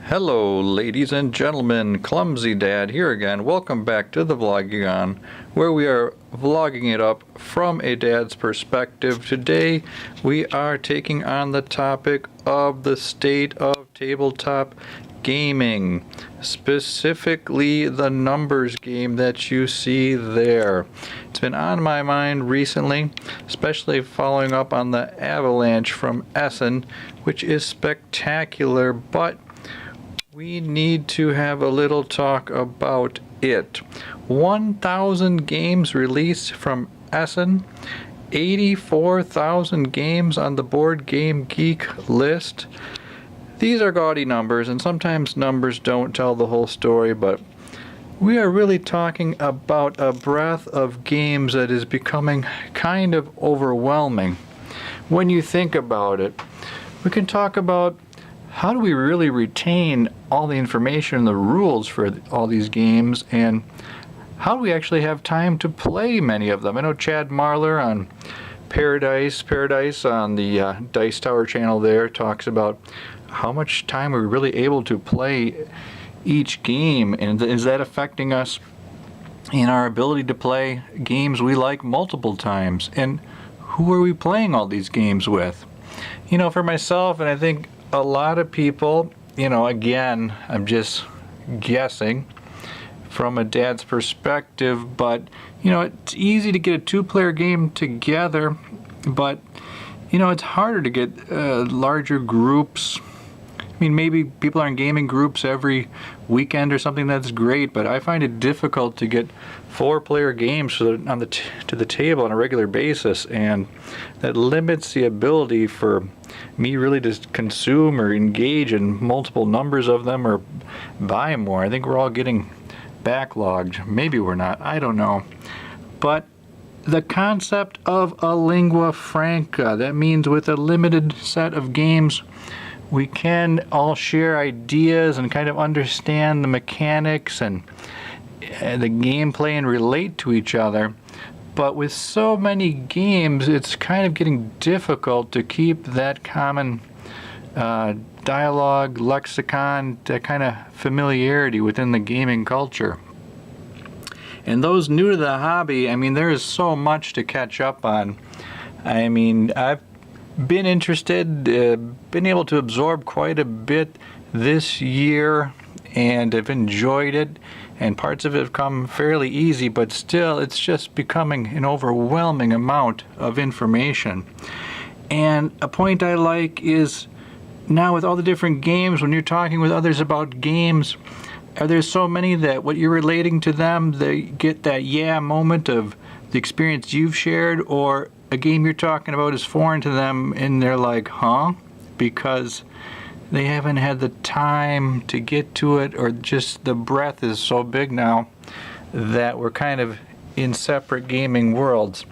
Hello ladies and gentlemen, Clumsy Dad here again. Welcome back to the Vlogygon, where we are vlogging it up from a dad's perspective. Today we are taking on the topic of the state of tabletop gaming, specifically the numbers game that you see there. It's been on my mind recently, especially following up on the avalanche from Essen, which is spectacular, but we need to have a little talk about it. 1,000 games released from Essen, 84,000 games on the Board Game Geek list. These are gaudy numbers, and sometimes numbers don't tell the whole story, but we are really talking about a breadth of games that is becoming kind of overwhelming when you think about it. We can talk about how do we really retain all the information and the rules for all these games, and how do we actually have time to play many of them? I know Chad Marler on Paradise on the Dice Tower channel there talks about how much time are we really able to play each game, and is that affecting us in our ability to play games we like multiple times, and who are we playing all these games with? You know, for myself, and I think a lot of people, you know, again, I'm just guessing from a dad's perspective, but you know, it's easy to get a two-player game together, but you know, it's harder to get larger groups. I mean, maybe people are in gaming groups every weekend or something, that's great, but I find it difficult to get four-player games to the table on a regular basis, and that limits the ability for me really to consume or engage in multiple numbers of them or buy more. I think we're all getting backlogged. Maybe we're not. I don't know. But the concept of a lingua franca, that means with a limited set of games, we can all share ideas and kind of understand the mechanics and the gameplay and relate to each other. But with so many games, it's kind of getting difficult to keep that common dialogue, lexicon, that kind of familiarity within the gaming culture. And those new to the hobby, I mean, there is so much to catch up on. I mean, I've been interested, been able to absorb quite a bit this year, and I've enjoyed it, and parts of it have come fairly easy, but still it's just becoming an overwhelming amount of information. And a point I like is now with all the different games, when you're talking with others about games, are there so many that what you're relating to them, they get that yeah moment of the experience you've shared, or a game you're talking about is foreign to them and they're like, huh? Because they haven't had the time to get to it, or just the breadth is so big now that we're kind of in separate gaming worlds.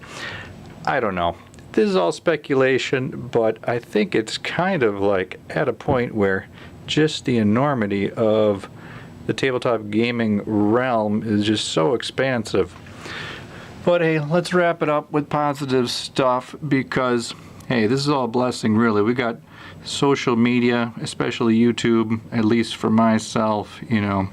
I don't know. This is all speculation, but I think it's kind of like at a point where just the enormity of the tabletop gaming realm is just so expansive. But hey, let's wrap it up with positive stuff, because hey, this is all a blessing really. We got social media, especially YouTube, at least for myself, you know,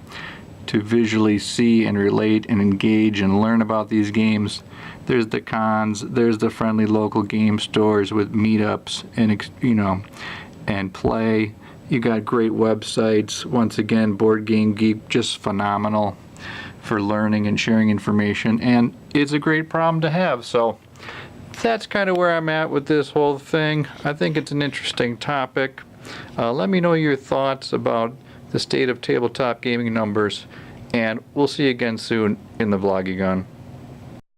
to visually see and relate and engage and learn about these games. There's the cons, there's the friendly local game stores with meetups and, you know, and play. You got great websites. Once again, Board Game Geek, just phenomenal for learning and sharing information, and it's a great problem to have. So that's kind of where I'm at with this whole thing. I think it's an interesting topic. Let me know your thoughts about the state of tabletop gaming numbers, and we'll see you again soon in the Vlogygon.